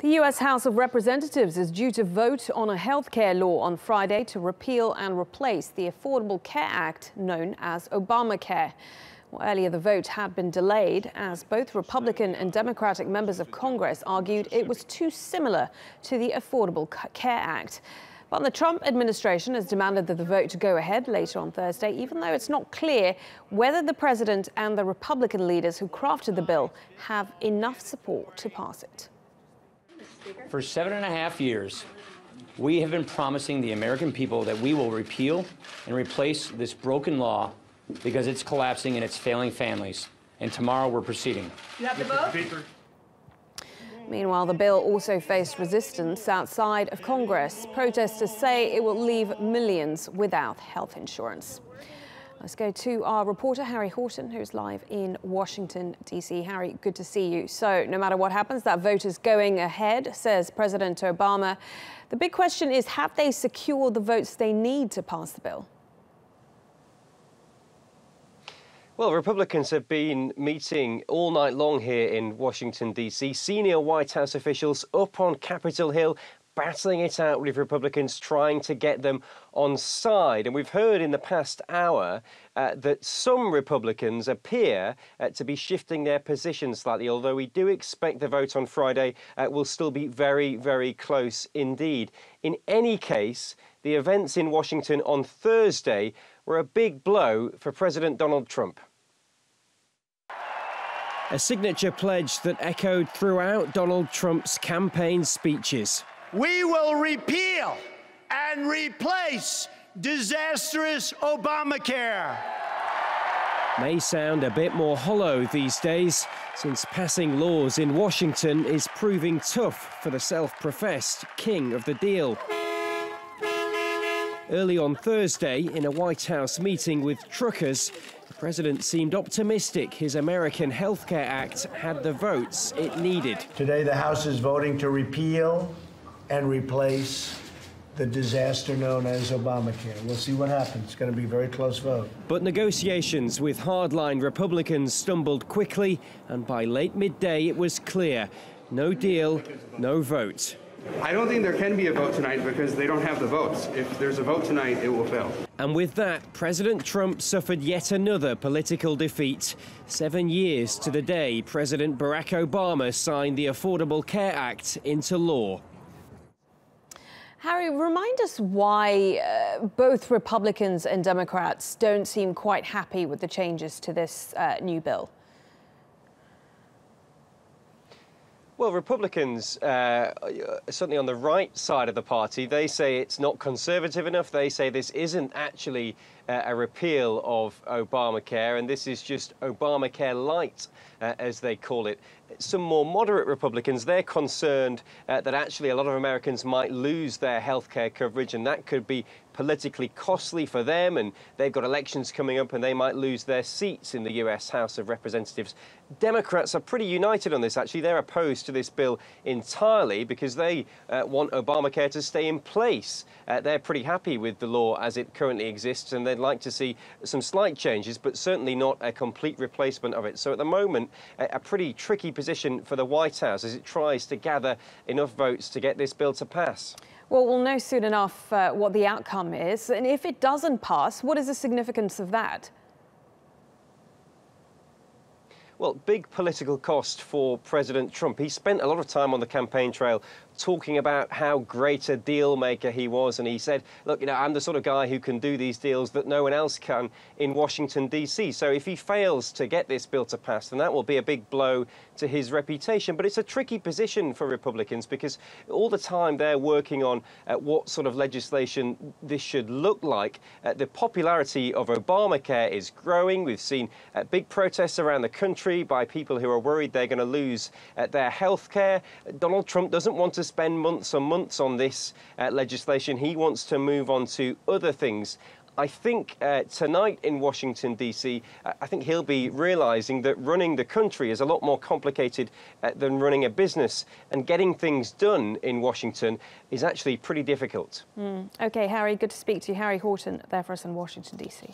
The U.S. House of Representatives is due to vote on a health care law on Friday to repeal and replace the Affordable Care Act known as Obamacare. Well, earlier, the vote had been delayed as both Republican and Democratic members of Congress argued it was too similar to the Affordable Care Act. But the Trump administration has demanded that the vote go ahead later on Thursday, even though it's not clear whether the president and the Republican leaders who crafted the bill have enough support to pass it. For 7.5 years, we have been promising the American people that we will repeal and replace this broken law because it's collapsing and it's failing families. And tomorrow we're proceeding. You have the vote? Meanwhile, the bill also faced resistance outside of Congress. Protesters say it will leave millions without health insurance. Let's go to our reporter, Harry Horton, who's live in Washington, D.C. Harry, good to see you. So no matter what happens, that vote is going ahead, says President Obama. The big question is, have they secured the votes they need to pass the bill? Well, Republicans have been meeting all night long here in Washington, D.C. Senior White House officials up on Capitol Hill, battling it out with Republicans, trying to get them on side. And we've heard in the past hour that some Republicans appear to be shifting their position slightly, although we do expect the vote on Friday will still be very, very close indeed. In any case, the events in Washington on Thursday were a big blow for President Donald Trump. A signature pledge that echoed throughout Donald Trump's campaign speeches. We will repeal and replace disastrous Obamacare. May sound a bit more hollow these days, since passing laws in Washington is proving tough for the self-professed king of the deal. Early on Thursday, in a White House meeting with truckers, the president seemed optimistic his American Health Care Act had the votes it needed. Today, the House is voting to repeal and replace the disaster known as Obamacare. We'll see what happens. It's going to be a very close vote. But negotiations with hardline Republicans stumbled quickly, and by late midday it was clear, no deal, no vote. I don't think there can be a vote tonight because they don't have the votes. If there's a vote tonight, it will fail. And with that, President Trump suffered yet another political defeat. 7 years to the day President Barack Obama signed the Affordable Care Act into law. Harry, remind us why both Republicans and Democrats don't seem quite happy with the changes to this new bill. Well, Republicans, certainly on the right side of the party, they say it's not conservative enough. They say this isn't actually a repeal of Obamacare, and this is just Obamacare light, as they call it. Some more moderate Republicans, they're concerned that actually a lot of Americans might lose their health care coverage, and that could be politically costly for them, and they've got elections coming up and they might lose their seats in the US House of Representatives. Democrats are pretty united on this, actually. They're opposed to this bill entirely because they want Obamacare to stay in place. They're pretty happy with the law as it currently exists, and they'd like to see some slight changes, but certainly not a complete replacement of it. So at the moment, a pretty tricky position for the White House as it tries to gather enough votes to get this bill to pass. Well, we'll know soon enough what the outcome is. And if it doesn't pass, what is the significance of that? Well, big political cost for President Trump. He spent a lot of time on the campaign trail talking about how great a deal maker he was. And he said, look, you know, I'm the sort of guy who can do these deals that no one else can in Washington, D.C. So if he fails to get this bill to pass, then that will be a big blow to his reputation. But it's a tricky position for Republicans because all the time they're working on what sort of legislation this should look like. The popularity of Obamacare is growing. We've seen big protests around the country by people who are worried they're going to lose their health care. Donald Trump doesn't want to spend months and months on this legislation. He wants to move on to other things. I think tonight in Washington, D.C., I think he'll be realizing that running the country is a lot more complicated than running a business, and getting things done in Washington is actually pretty difficult. OK, Harry, good to speak to you. Harry Horton there for us in Washington, D.C.